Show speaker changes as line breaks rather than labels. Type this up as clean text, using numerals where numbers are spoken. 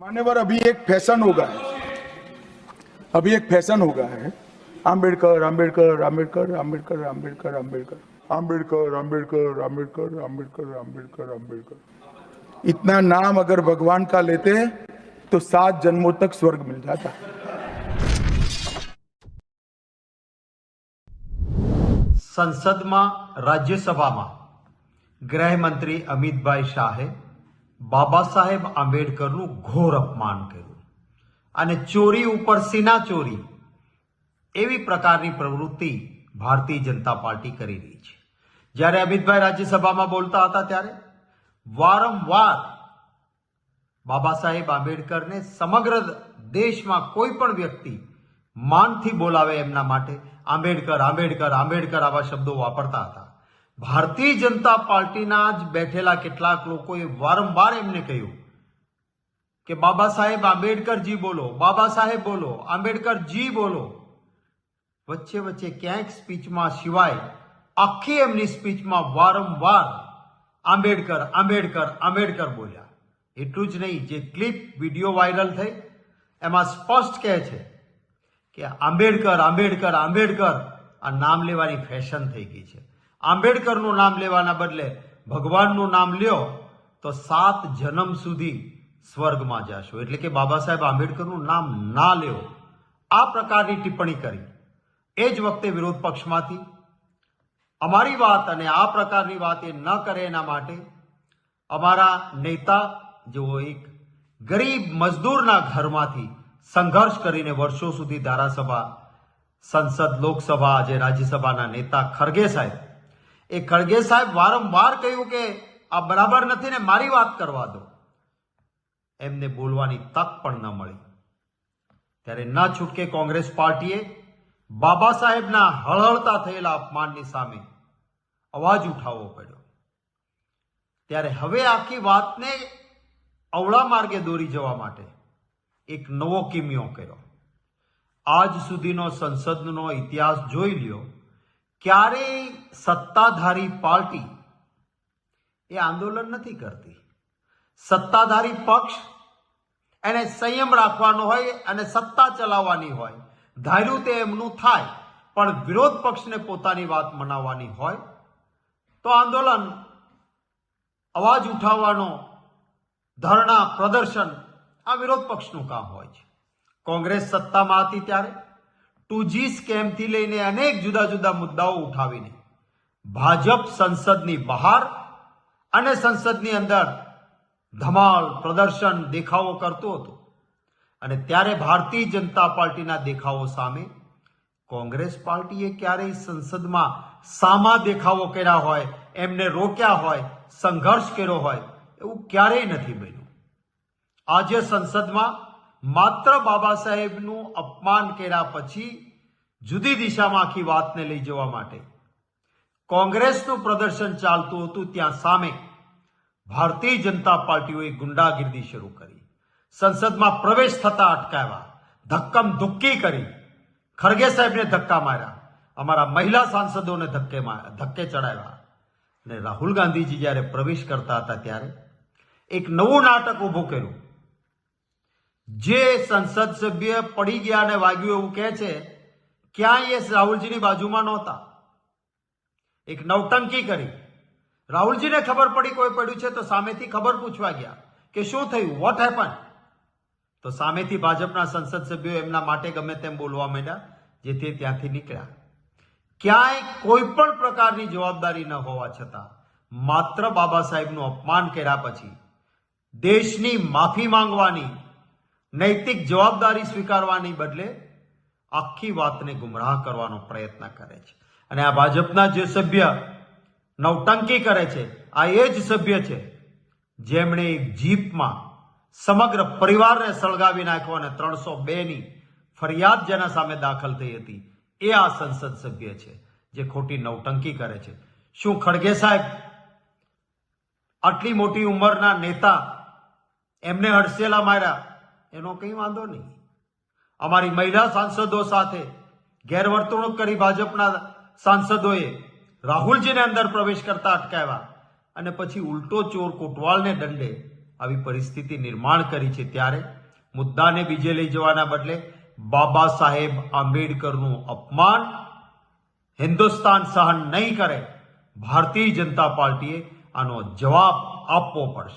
मान्यवर, अभी एक फैशन हो गया है, आम्बेडकर आम्बेडकर आम्बेडकर आम्बेडकर आम्बेडकर आम्बेडकर आम्बेडकर आम्बेडकर आम्बेडकर आम्बेडकर आम्बेडकर आम्बेडकर। इतना नाम अगर भगवान का लेते तो 7 जन्मों तक स्वर्ग मिल जाता।
સંસદમાં રાજ્યસભામાં ગૃહમંત્રી અમિતભાઈ શાહે બાબા સાહેબ આંબેડકરનું ઘોર અપમાન કર્યું અને ચોરી ઉપર સીના ચોરી એવી પ્રકારની પ્રવૃત્તિ ભારતીય જનતા પાર્ટી કરી રહી છે। જ્યારે અમિતભાઈ રાજ્યસભામાં બોલતા હતા ત્યારે વારંવાર બાબા સાહેબ આંબેડકરને સમગ્ર દેશમાં કોઈ પણ વ્યક્તિ માનથી બોલાવે એમના માટે આંબેડકર આંબેડકર આંબેડકર આવા શબ્દો વાપરતા હતા। ભારતીય જનતા પાર્ટીના જ બેઠેલા કેટલાક લોકોએ વારંવાર એમને કહ્યું કે બાબા સાહેબ આંબેડકરજી બોલો, બાબા સાહેબ બોલો, આંબેડકરજી બોલો। વચ્ચે વચ્ચે ક્યાંક સ્પીચમાં સિવાય આખી એમની સ્પીચમાં વારંવાર આંબેડકર આંબેડકર આંબેડકર બોલ્યા। એટલું જ નહીં, જે ક્લિપ વિડીયો વાયરલ થઈ એમાં સ્પષ્ટ કહે છે કે આંબેડકર આંબેડકર આંબેડકર આ નામ લેવાની ફેશન થઈ ગઈ છે। આંબેડકરનું નામ લેવાના બદલે ભગવાનનું નામ લ્યો તો 7 જન્મ સુધી સ્વર્ગમાં જશો, એટલે કે બાબા સાહેબ આંબેડકરનું નામ ના લેવો, આ પ્રકારની ટિપ્પણી કરી। એ જ વખતે વિરોધ પક્ષમાંથી અમારી વાત અને આ પ્રકારની વાત એ ન કરે એના માટે અમારા નેતા જેઓ એક ગરીબ મજદૂરના ઘરમાંથી સંઘર્ષ કરીને વર્ષો સુધી ધારાસભા, સંસદ, લોકસભા, આજે રાજ્યસભાના નેતા ખરગે સાહેબ, એ ખરગે સાહેબ વારંવાર કહ્યું કે આ બરાબર નથી ને મારી વાત કરવા દો। એમને બોલવાની તક પણ ન મળી ત્યારે ન છૂટકે કોંગ્રેસ પાર્ટીએ બાબા સાહેબના હળહળતા થયેલા અપમાનની સામે અવાજ ઉઠાવવો પડ્યો। ત્યારે હવે આખી વાતને અવળા માર્ગે દોરી જવા માટે એક નવો કિમિયો કર્યો। આજ સુધીનો સંસદનો ઇતિહાસ જોઈ લ્યો, ક્યારેય સત્તાધારી પાર્ટી એ આંદોલન નથી કરતી। સત્તાધારી પક્ષ એને સંયમ રાખવાનો હોય અને સત્તા ચલાવવાની હોય, ધાર્યું તે એમનું થાય, પણ વિરોધ પક્ષને પોતાની વાત મનાવવાની હોય તો આંદોલન, અવાજ ઉઠાવવાનો, ધરણા, પ્રદર્શન આ વિરોધ પક્ષનું કામ હોય છે। કોંગ્રેસ સત્તામાં હતી ત્યારે 2G સ્કેમથી લઈને અનેક જુદા જુદા મુદ્દાઓ ઉઠાવીને ભાજપ સંસદની બહાર અને સંસદની અંદર ધમાલ, પ્રદર્શન, દેખાવો કરતો હતો અને ત્યારે ભારતીય જનતા પાર્ટીના દેખાવો સામે કોંગ્રેસ પાર્ટીએ ક્યારેય સંસદમાં સામા દેખાવો કર્યા હોય, એમને રોક્યા હોય, સંઘર્ષ કર્યો હોય એવું ક્યારેય નથી બન્યું। આજે સંસદમાં માત્ર બાબા સાહેબનું અપમાન કર્યા પછી જુદી દિશામાં આખી વાતને લઈ જવા માટે કોંગ્રેસનું પ્રદર્શન ચાલતું હતું, ત્યાં સામે ભારતીય જનતા પાર્ટીઓએ ગુંડાગીરી શરૂ કરી, સંસદમાં પ્રવેશ થતા અટકાવ્યા, ધક્કમ ધુક્કી કરી, ખરગે સાહેબને ધક્કા માર્યા, અમારા મહિલા સાંસદોને ધક્કે ચડાવ્યા અને રાહુલ ગાંધીજી જ્યારે પ્રવેશ કરતા હતા ત્યારે એક નવું નાટક ઊભું કર્યું। જે સંસદ સભ્ય પડી ગયા અને વાગ્યું એવું કહે છે, ક્યાંય એ રાહુલજીની બાજુમાં નહોતા, એક નવટંકી કરી। રાહુલજીને ખબર પડી કોઈ પડ્યું છે તો સામેથી ખબર પૂછવા ગયા કે શું થયું, વોટ હેપન, તો સામેથી ભાજપના સંસદ સભ્યો એમના માટે ગમે તેમ બોલવા માંડ્યા, જેથી ત્યાંથી નીકળ્યા। ક્યાંય કોઈ પણ પ્રકારની જવાબદારી ન હોવા છતાં માત્ર બાબા સાહેબનું અપમાન કર્યા પછી દેશની માફી માંગવાની, નૈતિક જવાબદારી સ્વીકારવાની બદલે આખી વાતને ગુમરાહ કરવાનો પ્રયત્ન કરે છે। અને આ ભાજપના જે સભ્ય નવટંકી કરે છે, આ એ જ સભ્ય છે જેમણે એક જીપમાં સમગ્ર પરિવારને સળગાવી નાખ્યો અને 302ની ફરિયાદ જેના સામે દાખલ થઈ હતી એ આ સંસદ સભ્ય છે જે ખોટી નવટંકી કરે છે। શું ખડગે સાહેબ આટલી મોટી ઉંમરના નેતા, એમને હડસેલા માર્યા એનો કંઈ વાંધો નહીં। અમારી મહિલા સાંસદો સાથે ગેરવર્તણૂક કરી ભાજપના સાંસદોએ રાહુલજીને અંદર પ્રવેશ કરતા અટકાવ્યા અને પછી ઉલટો ચોર કોટવાલને દંડે આવી પરિસ્થિતિ નિર્માણ કરી છે, ત્યારે મુદ્દાને બીજે લઈ જવાના બદલે બાબા સાહેબ આંબેડકરનું અપમાન હિન્દુસ્તાન સહન નહીં કરે. ભારતીય જનતા પાર્ટીએ આનો જવાબ આપવો પડશે.